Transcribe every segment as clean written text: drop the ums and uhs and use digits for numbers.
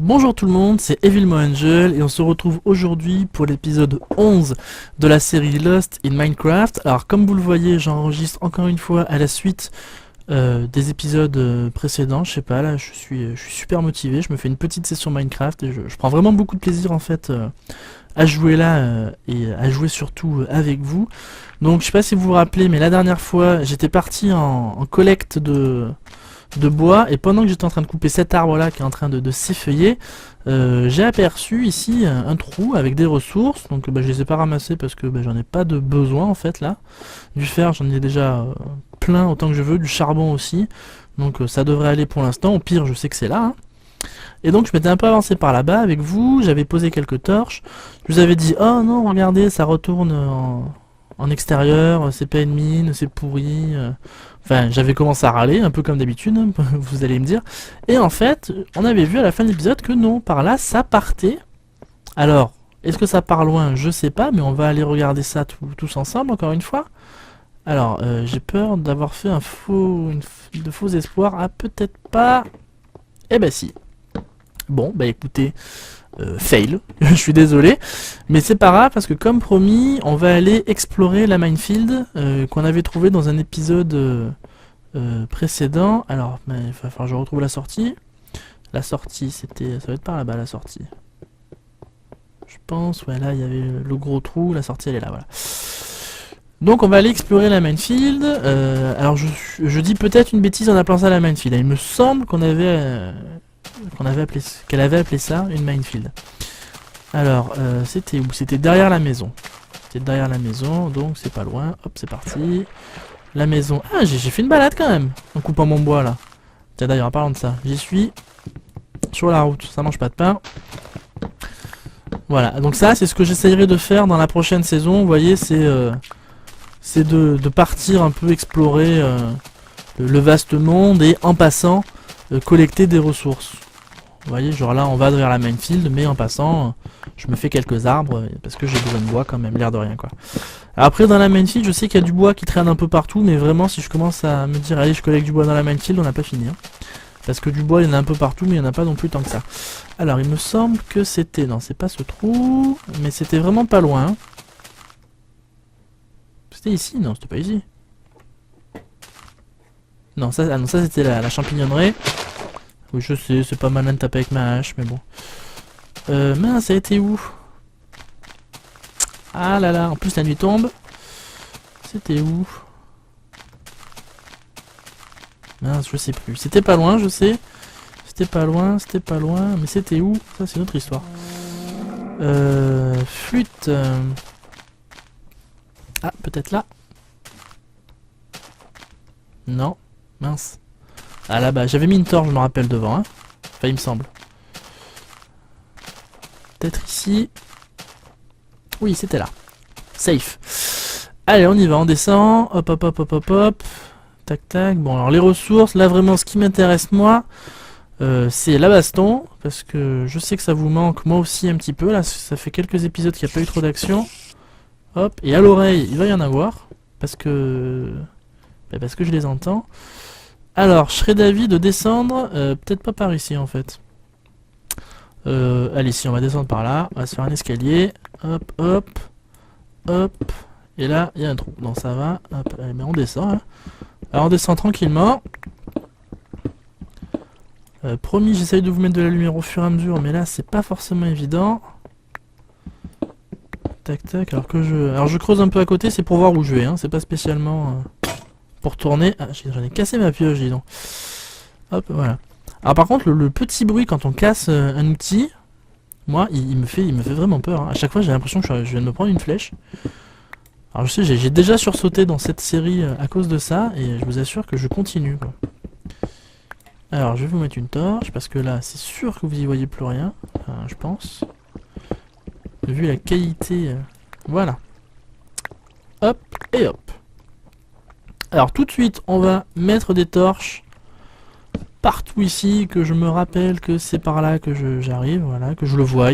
Bonjour tout le monde, c'est Evilmo Angel et on se retrouve aujourd'hui pour l'épisode 11 de la série Lost in Minecraft. Alors comme vous le voyez, j'enregistre encore une fois à la suite des épisodes précédents. Je sais pas, là je suis super motivé, je me fais une petite session Minecraft et je prends vraiment beaucoup de plaisir en fait à jouer là et à jouer surtout avec vous. Donc je sais pas si vous vous rappelez, mais la dernière fois j'étais parti en collecte de bois, et pendant que j'étais en train de couper cet arbre là qui est en train de s'effeuiller, j'ai aperçu ici un trou avec des ressources. Donc je les ai pas ramassés parce que j'en ai pas de besoin en fait là. Du fer j'en ai déjà plein autant que je veux, du charbon aussi, donc ça devrait aller pour l'instant. Au pire je sais que c'est là hein. Et donc je m'étais un peu avancé par là-bas avec vous, j'avais posé quelques torches, je vous avais dit oh non regardez ça retourne en extérieur, c'est pas une mine, c'est pourri. Enfin, j'avais commencé à râler, un peu comme d'habitude, hein, vous allez me dire. Et en fait, on avait vu à la fin de l'épisode que non, par là, ça partait. Alors, est-ce que ça part loin? Je sais pas, mais on va aller regarder ça tous ensemble, encore une fois. Alors, j'ai peur d'avoir fait de faux espoirs. Ah, peut-être pas. Eh ben si. Bon, bah écoutez, fail, je suis désolé, mais c'est pas grave parce que comme promis, on va aller explorer la minefield qu'on avait trouvé dans un épisode précédent. Alors, il va falloir que je retrouve la sortie. La sortie, c'était, ça va être par là-bas la sortie. Je pense, ouais, là il y avait le gros trou, la sortie elle est là, voilà. Donc on va aller explorer la minefield. Alors je dis peut-être une bêtise en appelant ça la minefield. Il me semble qu'on avait qu'elle avait appelé ça une minefield. Alors, c'était où? C'était derrière la maison. C'était derrière la maison, donc c'est pas loin. Hop, c'est parti. La maison. Ah, j'ai fait une balade quand même, en coupant mon bois là. Tiens d'ailleurs, en parlant de ça, j'y suis sur la route. Ça mange pas de pain. Voilà, donc ça, c'est ce que j'essayerai de faire dans la prochaine saison. Vous voyez, c'est de partir un peu explorer le vaste monde et en passant collecter des ressources. Vous voyez, genre là on va vers la minefield, mais en passant, je me fais quelques arbres, parce que j'ai besoin de bois quand même, l'air de rien quoi. Alors après dans la minefield, je sais qu'il y a du bois qui traîne un peu partout, mais vraiment si je commence à me dire, allez je collecte du bois dans la minefield, on n'a pas fini. Hein. Parce que du bois il y en a un peu partout, mais il n'y en a pas non plus tant que ça. Alors il me semble que c'était, non c'est pas ce trou, mais c'était vraiment pas loin. Hein. C'était ici? Non, c'était pas ici. Non, ça, ah non, ça c'était la champignonnerie. Oui, je sais, c'est pas malin de taper avec ma hache, mais bon. Mince, ça a été où? Ah là là, en plus la nuit tombe. C'était où? Mince, je sais plus. C'était pas loin, je sais. C'était pas loin, mais c'était où? Ça, c'est une autre histoire. Flûte. Ah, peut-être là. Non, mince. Ah là-bas, j'avais mis une torche, je me rappelle, devant, hein. Enfin, il me semble. Peut-être ici. Oui, c'était là. Safe. Allez, on y va, on descend. Hop, hop, hop, hop, hop, hop. Tac, tac. Bon, alors les ressources, là, vraiment, ce qui m'intéresse, moi, c'est la baston. Parce que je sais que ça vous manque, moi aussi, un petit peu. Là, ça fait quelques épisodes qu'il n'y a pas eu trop d'action. Hop, et à l'oreille, il va y en avoir. Parce que je les entends. Alors, je serais d'avis de descendre, peut-être pas par ici en fait. Allez, si on va descendre par là, on va se faire un escalier. Hop, hop, hop. Et là, il y a un trou. Non, ça va. Hop, allez, mais on descend. Hein. Alors, on descend tranquillement. Promis, j'essaye de vous mettre de la lumière au fur et à mesure, mais là, c'est pas forcément évident. Tac, tac. Alors, je creuse un peu à côté, c'est pour voir où je vais. Hein. C'est pas spécialement pour tourner. Ah, j'en ai cassé ma pioche, dis donc. Hop, voilà. Alors par contre, le petit bruit quand on casse un outil, moi, il me fait vraiment peur. Hein. À chaque fois, j'ai l'impression que je viens de me prendre une flèche. Alors je sais, j'ai déjà sursauté dans cette série à cause de ça, et je vous assure que je continue. Quoi. Alors, je vais vous mettre une torche, parce que là, c'est sûr que vous y voyez plus rien, je pense. Vu la qualité... voilà. Hop, et hop. Alors tout de suite, on va mettre des torches partout ici, que je me rappelle que c'est par là que j'arrive, voilà, que je le voie,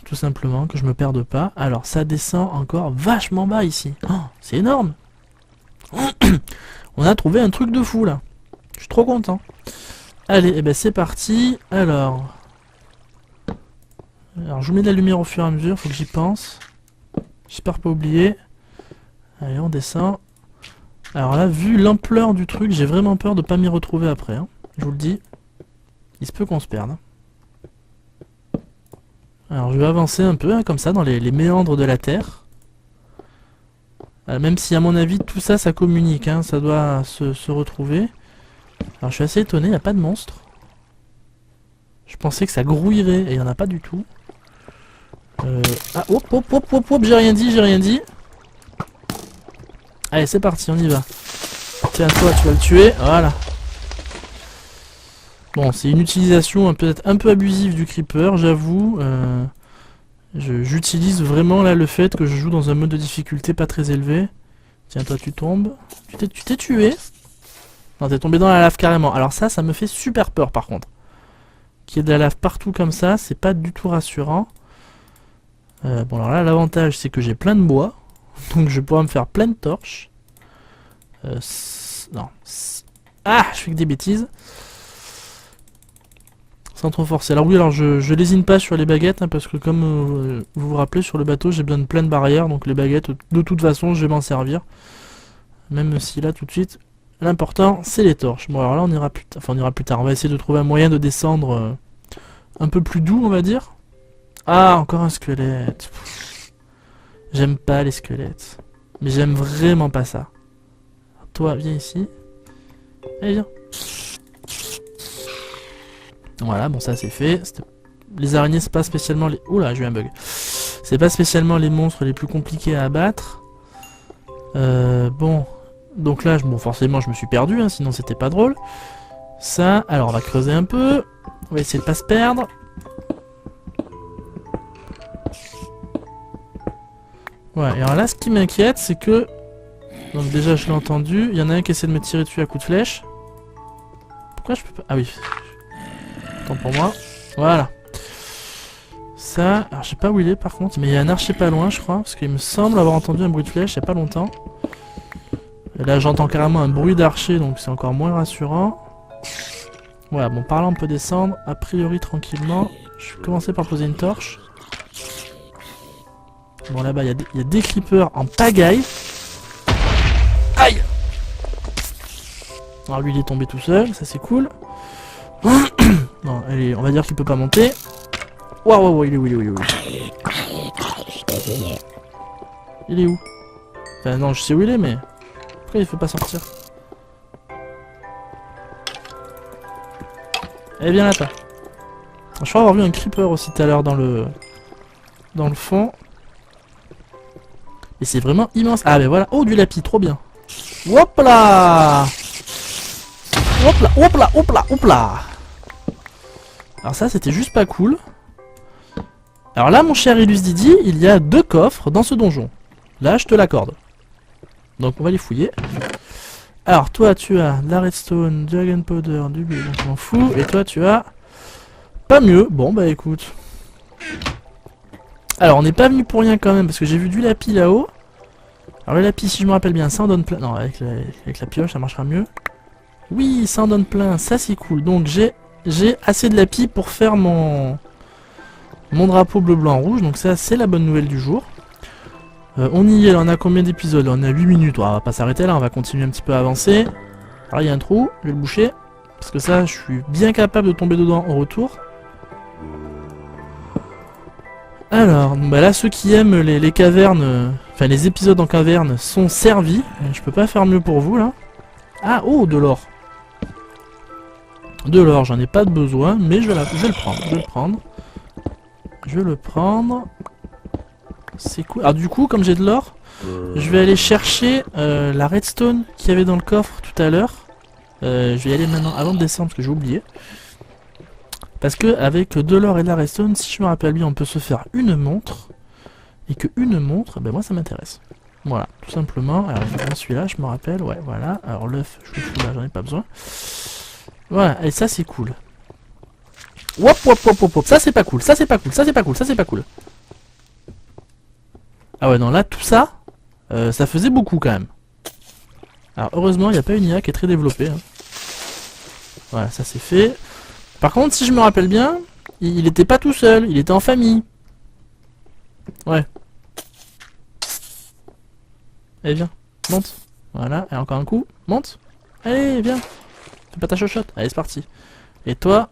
tout simplement, que je me perde pas. Alors ça descend encore vachement bas ici. Oh, c'est énorme. On a trouvé un truc de fou là. Je suis trop content. Allez, et ben c'est parti. Alors, Alors je vous mets de la lumière au fur et à mesure, faut que j'y pense. J'espère pas oublier. Allez, on descend. Alors là, vu l'ampleur du truc, j'ai vraiment peur de pas m'y retrouver après. Hein. Je vous le dis. Il se peut qu'on se perde. Hein. Alors je vais avancer un peu, hein, comme ça, dans les méandres de la Terre. Même si à mon avis, tout ça, ça communique. Hein, ça doit se retrouver. Alors je suis assez étonné, il n'y a pas de monstre. Je pensais que ça grouillerait, et il n'y en a pas du tout. Ah, hop, hop, hop, hop, hop, j'ai rien dit, j'ai rien dit. Allez, c'est parti, on y va. Tiens, toi, tu vas le tuer, voilà. Bon, c'est une utilisation peut-être un peu abusive du creeper, j'avoue. J'utilise vraiment là le fait que je joue dans un mode de difficulté pas très élevé. Tiens, toi, tu tombes. Tu t'es tué. Non, t'es tombé dans la lave carrément. Alors ça me fait super peur par contre. Qu'il y ait de la lave partout comme ça, c'est pas du tout rassurant. Bon, alors là, l'avantage, c'est que j'ai plein de bois. Donc je vais pouvoir me faire plein de torches. Non. Ah, je fais que des bêtises. Sans trop forcer. Alors oui, alors je lésine pas sur les baguettes, hein, parce que comme vous vous rappelez, sur le bateau, j'ai besoin de plein de barrières. Donc les baguettes, de toute façon, je vais m'en servir. Même si là, tout de suite, l'important, c'est les torches. Bon, alors là, on ira plus tard. Enfin, on ira plus tard. On va essayer de trouver un moyen de descendre un peu plus doux, on va dire. Ah, encore un squelette. J'aime pas les squelettes. Mais j'aime vraiment pas ça. Toi, viens ici. Allez, viens. Voilà, bon, ça c'est fait. Les araignées, c'est pas spécialement les... Oula, j'ai eu un bug. C'est pas spécialement les monstres les plus compliqués à abattre. Bon. Donc là, bon, forcément, je me suis perdu, hein, sinon c'était pas drôle. Ça, alors on va creuser un peu. On va essayer de pas se perdre. Ouais, et alors là, ce qui m'inquiète, c'est que... Donc déjà, je l'ai entendu. Il y en a un qui essaie de me tirer dessus à coups de flèche. Pourquoi je peux pas... Ah oui. Tant pour moi. Voilà. Ça... Alors, je sais pas où il est, par contre. Mais il y a un archer pas loin, je crois. Parce qu'il me semble avoir entendu un bruit de flèche il y a pas longtemps. Et là, j'entends carrément un bruit d'archer, donc c'est encore moins rassurant. Voilà, bon, par là, on peut descendre. A priori, tranquillement. Je vais commencer par poser une torche. Bon, là-bas, il y a des creepers en pagaille. Aïe! Alors, lui, il est tombé tout seul, ça c'est cool. Non, allez, on va dire qu'il peut pas monter. Waouh, waouh, il est où, il est où, il est où? Il est où? Enfin, non, je sais où il est, mais... Pourquoi il faut pas sortir? Eh bien, là, toi. Je crois avoir vu un creeper aussi tout à l'heure dans le fond. Et c'est vraiment immense. Ah, ben voilà. Oh, du lapis, trop bien. Hop là! Hop là, hop là, hop là, hop là! Alors ça, c'était juste pas cool. Alors là, mon cher Illus Didi, il y a 2 coffres dans ce donjon. Là, je te l'accorde. Donc, on va les fouiller. Alors, toi, tu as de la redstone, du gunpowder, du bleu, donc je m'en fous. Et toi, tu as... Pas mieux. Bon, bah écoute. Alors, on n'est pas venu pour rien quand même, parce que j'ai vu du lapis là-haut. Alors, le lapis, si je me rappelle bien, ça en donne plein. Non, avec la pioche, ça marchera mieux. Oui, ça en donne plein, ça c'est cool. Donc, j'ai assez de lapis pour faire mon drapeau bleu, blanc, rouge. Donc, ça, c'est la bonne nouvelle du jour. On y est, là, on a combien d'épisodes? On a 8 minutes. On va pas s'arrêter là, on va continuer un petit peu à avancer. Alors, il y a un trou, je vais le boucher. Parce que ça, je suis bien capable de tomber dedans au retour. Alors, bah là, ceux qui aiment les cavernes, enfin les épisodes en caverne sont servis. Je peux pas faire mieux pour vous, là. Ah, oh, de l'or. De l'or, j'en ai pas de besoin, mais je vais le prendre. Je vais le prendre. C'est cool. Alors du coup, comme j'ai de l'or, je vais aller chercher la redstone qu'il y avait dans le coffre tout à l'heure. Je vais y aller maintenant avant de descendre parce que j'ai oublié. Parce que avec de l'or et de la redstone, si je me rappelle bien, on peut se faire une montre. Et que une montre, ben moi ça m'intéresse. Voilà, tout simplement. Alors celui-là, je me rappelle, ouais, voilà. Alors l'œuf, je le fous là, j'en ai pas besoin. Voilà, et ça c'est cool. Hop, hop, hop, hop, hop, ça c'est pas cool, ça c'est pas cool, ça c'est pas cool, ça c'est pas cool. Ah ouais, non, là, tout ça, ça faisait beaucoup quand même. Alors heureusement, il n'y a pas une IA qui est très développée. Hein. Voilà, ça c'est fait. Par contre, si je me rappelle bien, Il était pas tout seul, il était en famille. Ouais. Allez, viens. Monte. Voilà, et encore un coup. Monte. Allez, viens. Fais pas ta chochotte. Allez, c'est parti. Et toi...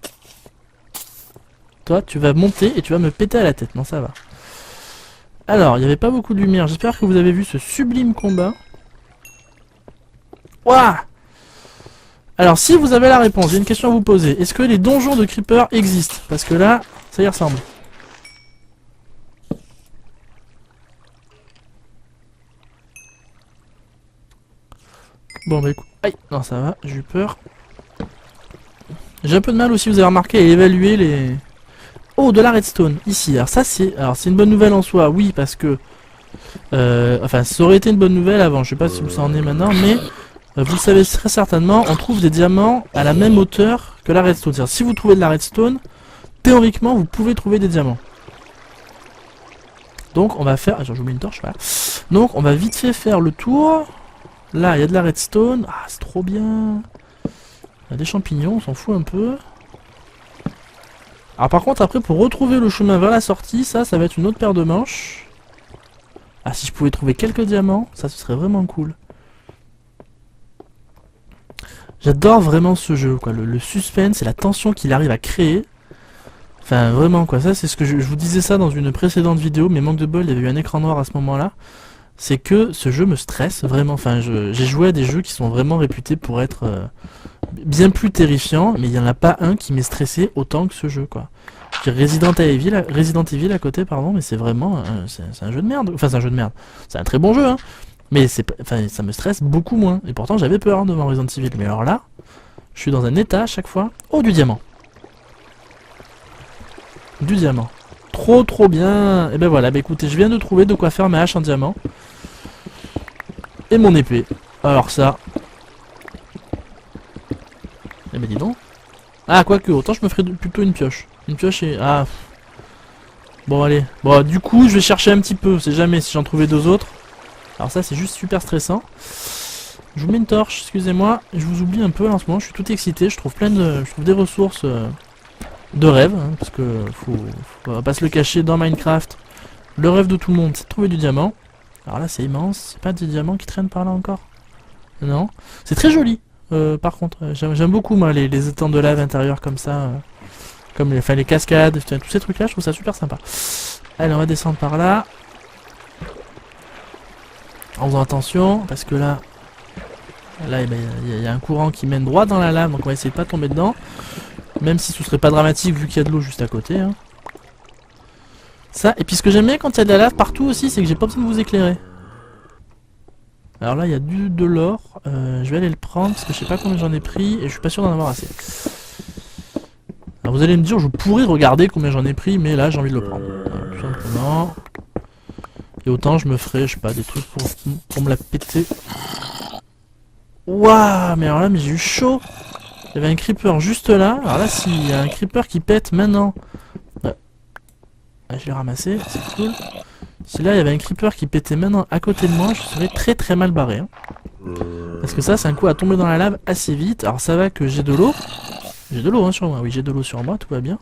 Toi, tu vas monter et tu vas me péter à la tête. Non, ça va. Alors, il n'y avait pas beaucoup de lumière. J'espère que vous avez vu ce sublime combat. Ouah! Alors, si vous avez la réponse, j'ai une question à vous poser. Est-ce que les donjons de Creeper existent? Parce que là, ça y ressemble. Bon, bah écoute. Aïe! Non, ça va, j'ai eu peur. J'ai un peu de mal aussi, vous avez remarqué, à évaluer les... Oh, de la redstone, ici. Alors ça, c'est une bonne nouvelle en soi, oui, parce que... enfin, ça aurait été une bonne nouvelle avant, je sais pas si ça en est maintenant, mais... vous le savez très certainement, on trouve des diamants à la même hauteur que la redstone. C'est-à-dire, si vous trouvez de la redstone, théoriquement, vous pouvez trouver des diamants. Donc, on va faire... Ah, j'ai oublié une torche, voilà. Donc, on va vite fait faire le tour. Là, il y a de la redstone. Ah, c'est trop bien. Il y a des champignons, on s'en fout un peu. Alors par contre, après, pour retrouver le chemin vers la sortie, ça va être une autre paire de manches. Ah, si je pouvais trouver quelques diamants, ça, ce serait vraiment cool. J'adore vraiment ce jeu, quoi. Le suspense et la tension qu'il arrive à créer. Enfin, vraiment, quoi. Ça, c'est ce que je vous disais ça dans une précédente vidéo, mais manque de bol, il y avait eu un écran noir à ce moment-là. C'est que ce jeu me stresse, vraiment. Enfin, j'ai joué à des jeux qui sont vraiment réputés pour être bien plus terrifiants, mais il n'y en a pas un qui m'est stressé autant que ce jeu, quoi. Resident Evil à côté, pardon, mais c'est vraiment... c'est un jeu de merde. Enfin, c'est un jeu de merde. C'est un très bon jeu, hein. Mais enfin, ça me stresse beaucoup moins. Et pourtant, j'avais peur hein, devant Resident Evil. Mais alors là, je suis dans un état à chaque fois. Oh, du diamant. Du diamant. Trop, trop bien. Et ben voilà, bah écoutez, je viens de trouver de quoi faire ma hache en diamant. Et mon épée. Alors ça... Eh ben dis donc. Ah, quoique, autant je me ferais plutôt une pioche. Une pioche et... Ah. Bon, allez. Bon, du coup, je vais chercher un petit peu. C'est jamais si j'en trouvais deux autres. Alors ça, c'est juste super stressant. Je vous mets une torche, excusez-moi. Je vous oublie un peu là, en ce moment. Je suis tout excité. Je trouve je trouve des ressources de rêve. Hein, parce que faut pas se le cacher dans Minecraft. Le rêve de tout le monde, c'est de trouver du diamant. Alors là, c'est immense. C'est pas des diamants qui traînent par là encore? Non. C'est très joli. Par contre, j'aime beaucoup moi les étangs de lave intérieurs comme ça, comme les cascades, tous ces trucs là, je trouve ça super sympa. Allez, on va descendre par là. En faisant attention, parce que là, eh ben, y a un courant qui mène droit dans la lave, donc on va essayer de pas tomber dedans. Même si ce serait pas dramatique vu qu'il y a de l'eau juste à côté. Hein. Ça, et puis ce que j'aime bien quand il y a de la lave partout aussi, c'est que j'ai pas besoin de vous éclairer. Alors là, il y a de l'or. Je vais aller le prendre parce que je sais pas combien j'en ai pris et je suis pas sûr d'en avoir assez. Alors vous allez me dire, je pourrais regarder combien j'en ai pris, mais là j'ai envie de le prendre. Voilà, tout simplement. Et autant je me ferai, je sais pas, des trucs pour me la péter. Waouh, mais alors là, mais j'ai eu chaud. Il y avait un creeper juste là. Alors là, s'il y a un creeper qui pète maintenant. Ah, je l'ai ramassé, c'est cool. Si là il y avait un creeper qui pétait maintenant à côté de moi, je serais très très mal barré. Hein. Parce que ça, c'est un coup à tomber dans la lave assez vite. Alors ça va que j'ai de l'eau. J'ai de l'eau hein, sur moi, oui j'ai de l'eau sur moi, tout va bien.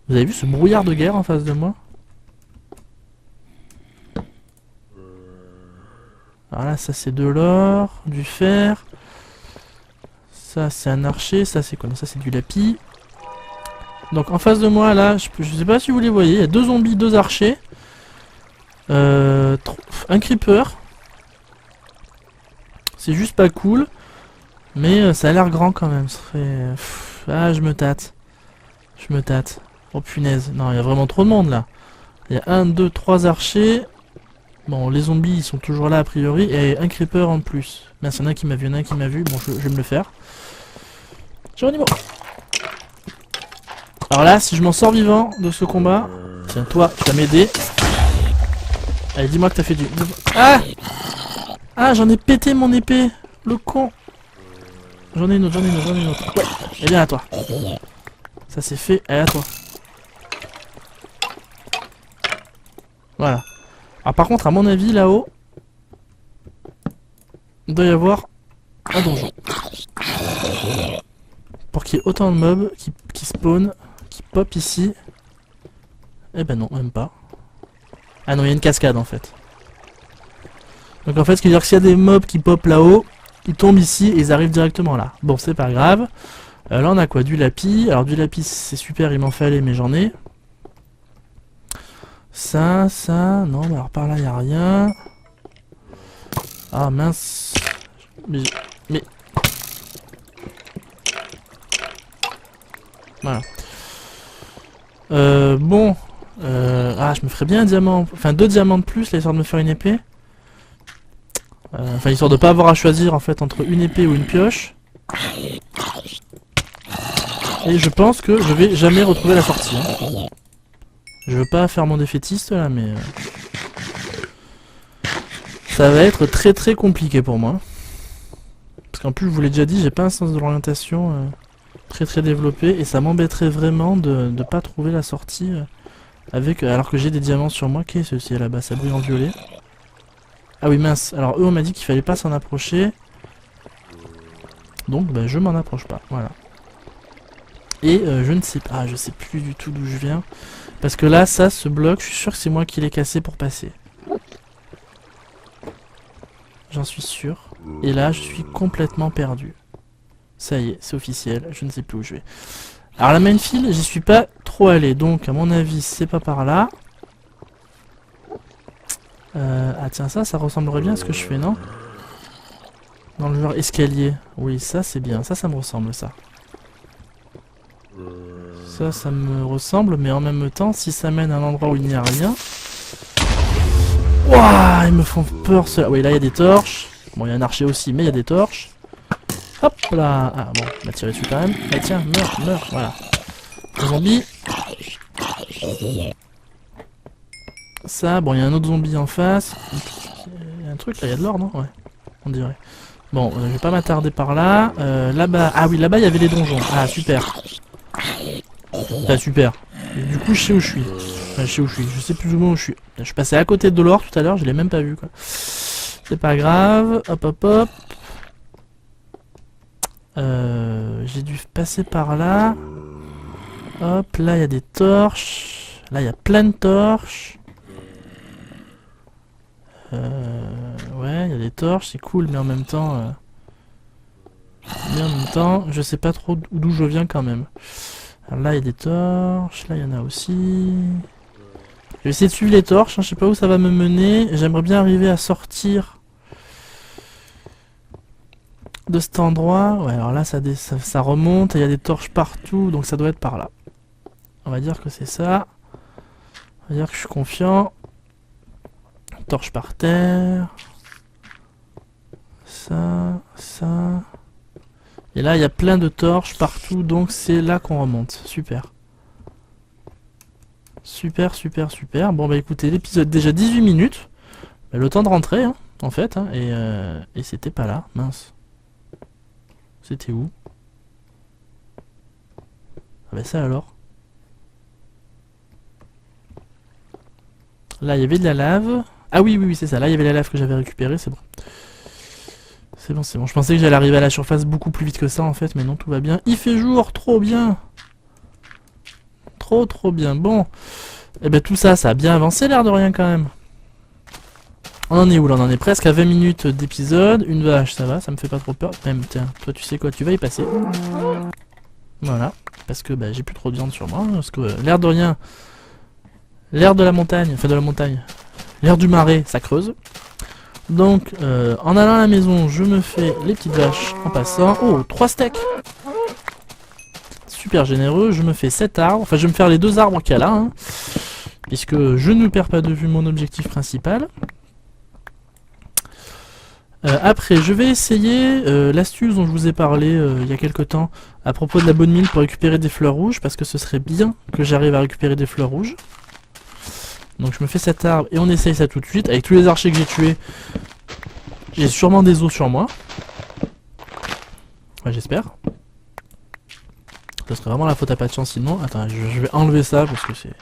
Vous avez vu ce brouillard de guerre en face de moi? Alors là, ça c'est de l'or, du fer. Ça c'est un archer, ça c'est quoi? Ça c'est du lapis. Donc en face de moi là, je sais pas si vous les voyez, il y a deux zombies, deux archers. Un creeper. C'est juste pas cool. Mais ça a l'air grand quand même. Ça fait... Ah, je me tâte. Je me tâte. Oh punaise. Non, il y a vraiment trop de monde là. Il y a 1, 2, 3 archers. Bon, les zombies ils sont toujours là a priori. Et un creeper en plus. Mince, il y en a un qui m'a vu, il y en a un qui m'a vu. Bon, je vais me le faire. Géronimo. Alors là, si je m'en sors vivant de ce combat... Tiens, toi, tu vas m'aider. Allez, dis-moi que t'as fait du... Ah! Ah, j'en ai pété mon épée. Le con. J'en ai une autre, j'en ai une autre, j'en ai une autre. Ouais, et bien à toi. Ça c'est fait, et à toi. Voilà. Alors par contre, à mon avis, là-haut, il doit y avoir un donjon. Pour qu'il y ait autant de mobs qui qui spawn, qui pop ici. Eh ben non, même pas. Ah non, il y a une cascade en fait. Donc en fait, ce qui veut dire que s'il y a des mobs qui pop là-haut, ils tombent ici et ils arrivent directement là. Bon, c'est pas grave. Là, on a quoi? Du lapis. Alors, du lapis, c'est super, il m'en fallait, mais j'en ai. Ça, non, mais alors par là, il n'y a rien. Ah mince. Mais... Voilà. Bon. Ah, je me ferais bien un diamant. Enfin, 2 diamants de plus, là, histoire de me faire une épée. Enfin, histoire de pas avoir à choisir, en fait, entre une épée ou une pioche. Et je pense que je vais jamais retrouver la sortie. Hein. Je veux pas faire mon défaitiste, là, mais... ça va être très très compliqué pour moi. Parce qu'en plus, je vous l'ai déjà dit, j'ai pas un sens de l'orientation très très développé. Et ça m'embêterait vraiment de pas trouver la sortie avec, alors que j'ai des diamants sur moi. Qu'est-ce que c'est là-bas? Ça brille en violet. Ah oui, mince. Alors eux, on m'a dit qu'il fallait pas s'en approcher. Donc, bah, je m'en approche pas. Voilà. Et je ne sais pas. Ah, je sais plus du tout d'où je viens. Parce que là, ça, ce bloc, je suis sûr que c'est moi qui l'ai cassé pour passer. J'en suis sûr. Et là, je suis complètement perdu. Ça y est, c'est officiel. Je ne sais plus où je vais. Alors, la minefield, j'y suis pas trop allé. Donc, à mon avis, c'est pas par là. Ah tiens, ça ressemblerait bien à ce que je fais, non? Dans le genre escalier. Oui, ça, c'est bien. Ça me ressemble, ça. Ça me ressemble, mais en même temps, si ça mène à un endroit où il n'y a rien... Ouah, ils me font peur, ceux-là. Oui, là, il y a des torches. Bon, il y a un archer aussi, mais il y a des torches. Hop là. Ah, bon, on va tirer dessus quand même. Ah, tiens, meurs, voilà. Le zombie. Ça, bon, il y a un autre zombie en face. Il y a un truc, là, il y a de l'or, non? Ouais, on dirait. Bon, je vais pas m'attarder par là. Là-bas... Ah oui, là-bas, il y avait les donjons. Ah, super. Ah, super. Et du coup, je sais où je suis. Enfin, je sais où je suis. Je sais plus ou moins où je suis. Je suis passé à côté de l'or tout à l'heure, je l'ai même pas vu, quoi. C'est pas grave. Hop, hop, hop. J'ai dû passer par là. Hop, là, il y a des torches. Là, il y a plein de torches. Ouais, il y a des torches, c'est cool, mais en même temps... je sais pas trop d'où je viens quand même. Alors là, il y a des torches. Là, il y en a aussi. Je vais essayer de suivre les torches. Hein, je sais pas où ça va me mener. J'aimerais bien arriver à sortir de cet endroit. Ouais, alors là, ça remonte. Il y a des torches partout. Donc ça doit être par là. On va dire que c'est ça. On va dire que je suis confiant. Torche par terre. Ça. Et là, il y a plein de torches partout, donc c'est là qu'on remonte. Super. Super. Bon, bah écoutez, l'épisode déjà 18 minutes. Bah, le temps de rentrer, hein, en fait. Hein, et c'était pas là, mince. C'était où? Ah bah ça alors. Là, il y avait de la lave. Ah oui, c'est ça. Là, il y avait la lave que j'avais récupérée, c'est bon. C'est bon. Je pensais que j'allais arriver à la surface beaucoup plus vite que ça en fait, mais non, tout va bien. Il fait jour, trop bien. Trop bien. Bon. Et ben tout ça, ça a bien avancé l'air de rien quand même. On en est où là? On en est presque à 20 minutes d'épisode. Une vache, ça va, ça me fait pas trop peur. Même, tiens, toi tu sais quoi, tu vas y passer. Voilà. Parce que bah, j'ai plus trop de viande sur moi. Parce que l'air de rien, l'air de la montagne, l'air du marais, ça creuse. Donc, en allant à la maison, je me fais les petites vaches en passant. Oh, 3 steaks! Super généreux, je me fais 7 arbres. Enfin, je vais me faire les 2 arbres qu'il y a là. Hein, puisque je ne perds pas de vue mon objectif principal. Après, je vais essayer l'astuce dont je vous ai parlé il y a quelques temps à propos de la bonne mine pour récupérer des fleurs rouges. Parce que ce serait bien que j'arrive à récupérer des fleurs rouges. Donc je me fais cet arbre et on essaye ça tout de suite. Avec tous les archers que j'ai tués, j'ai sûrement des os sur moi. Ouais, j'espère. Ça serait vraiment la faute à pas de chance sinon. Attends, je vais enlever ça parce que c'est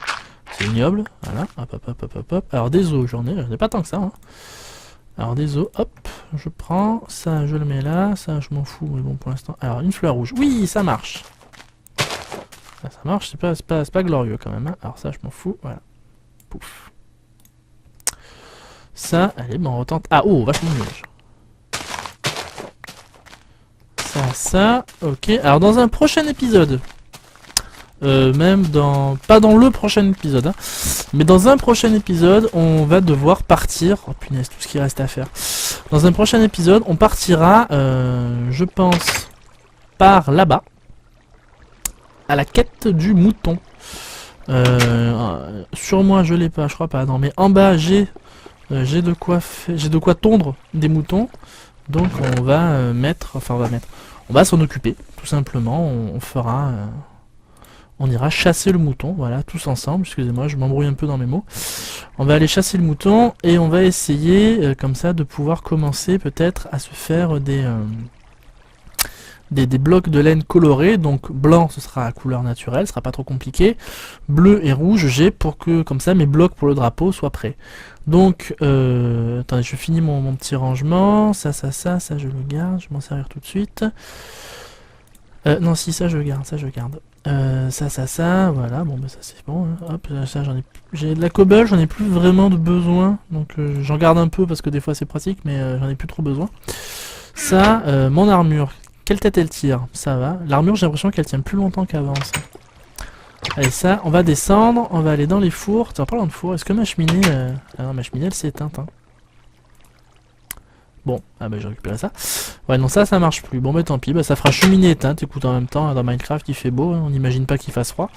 ignoble. Voilà, hop. Alors des os, j'en ai pas tant que ça. Hein. Alors des os, hop, je prends. Ça, je le mets là. Ça, je m'en fous, mais bon pour l'instant. Alors une fleur rouge. Oui, ça marche. Ça marche, c'est pas glorieux quand même. Hein. Alors ça, je m'en fous. Voilà. Pouf. Ça, allez, bon, on retente. Ah, oh, vachement mieux. Ça, ok. Alors, dans un prochain épisode, même dans... Pas dans le prochain épisode, hein, mais dans un prochain épisode, on va devoir partir... Oh punaise, tout ce qui reste à faire. Dans un prochain épisode, on partira, je pense, par là-bas, à la quête du mouton. Sur moi, je l'ai pas, je crois pas. Non, mais en bas, j'ai de quoi tondre des moutons. Donc on va on va s'en occuper, tout simplement. On fera, on ira chasser le mouton, voilà, tous ensemble. Excusez-moi, je m'embrouille un peu dans mes mots. On va aller chasser le mouton et on va essayer, comme ça, de pouvoir commencer peut-être à se faire des blocs de laine colorés. Donc blanc, ce sera à couleur naturelle, ce sera pas trop compliqué. Bleu et rouge, j'ai pour que, comme ça, mes blocs pour le drapeau soient prêts. Donc, attendez, je finis mon petit rangement. Ça, je le garde. Je vais m'en servir tout de suite. Non, si, ça, je garde. Ça, voilà. Bon, bah, ça, c'est bon. Hein. Hop, ça, j'ai de la cobble, j'en ai plus vraiment de besoin. Donc, j'en garde un peu parce que des fois, c'est pratique, mais j'en ai plus trop besoin. Ça, mon armure. Quelle tête elle tire? Ça va. L'armure, j'ai l'impression qu'elle tient plus longtemps qu'avant. Allez, ça, on va descendre, on va aller dans les fours. Tiens, parlant de four, est-ce que ma cheminée... Ah non, ma cheminée, elle s'est éteinte. Hein. Bon, ah bah j'ai récupéré ça. Ouais, non, ça marche plus. Bon, bah tant pis, bah ça fera cheminée éteinte. Écoute, en même temps, dans Minecraft, il fait beau, hein, on n'imagine pas qu'il fasse froid.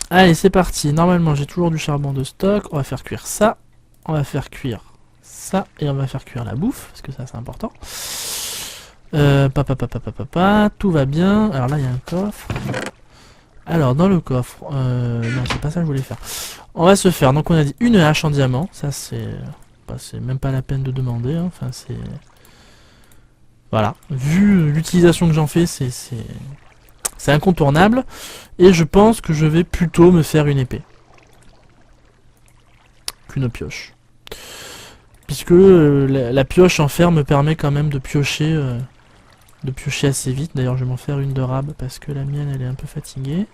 Allez, c'est parti. Normalement, j'ai toujours du charbon de stock. On va faire cuire ça. On va faire cuire ça. Et on va faire cuire la bouffe, parce que ça, c'est important. Tout va bien. Alors là, il y a un coffre. Alors, dans le coffre, non, c'est pas ça que je voulais faire. On va se faire, donc on a dit une hache en diamant. Ça, c'est même pas la peine de demander. Hein. Enfin, c'est... Voilà. Vu l'utilisation que j'en fais, c'est incontournable. Et je pense que je vais plutôt me faire une épée. Qu'une pioche. Puisque la pioche en fer me permet quand même de piocher assez vite. D'ailleurs, je vais m'en faire une de rab parce que la mienne, elle est un peu fatiguée.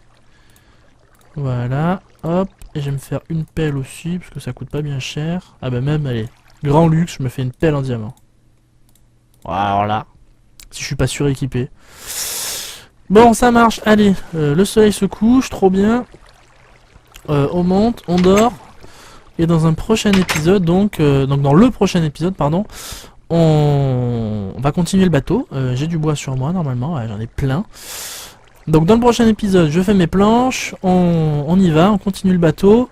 Voilà, hop. Et je vais me faire une pelle aussi parce que ça coûte pas bien cher. Ah bah même, allez, grand luxe, je me fais une pelle en diamant. Alors là, si je suis pas suréquipé. Bon, ça marche. Allez, le soleil se couche, trop bien. On monte, on dort. Et dans un prochain épisode, donc dans le prochain épisode, pardon, on va continuer le bateau. J'ai du bois sur moi normalement, ouais, j'en ai plein. Donc dans le prochain épisode, je fais mes planches, on y va, on continue le bateau.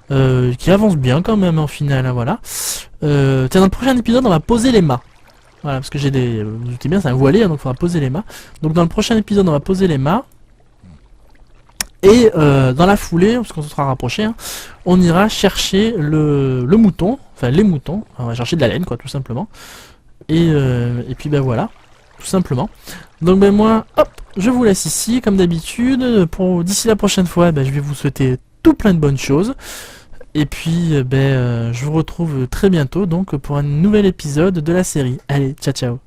Qui avance bien quand même en final, hein, voilà. Tiens, dans le prochain épisode, on va poser les mâts. Voilà, parce que j'ai des... Vous vous doutez bien, c'est un voilier, hein, donc il faudra poser les mâts. Donc dans le prochain épisode, on va poser les mâts. Et dans la foulée, parce qu'on se sera rapproché, hein, on ira chercher le mouton, enfin les moutons, on va chercher de la laine quoi tout simplement. Et puis ben voilà, tout simplement. Donc ben moi, hop, je vous laisse ici comme d'habitude. D'ici la prochaine fois, ben, je vais vous souhaiter tout plein de bonnes choses. Et puis je vous retrouve très bientôt donc pour un nouvel épisode de la série. Allez, ciao ciao.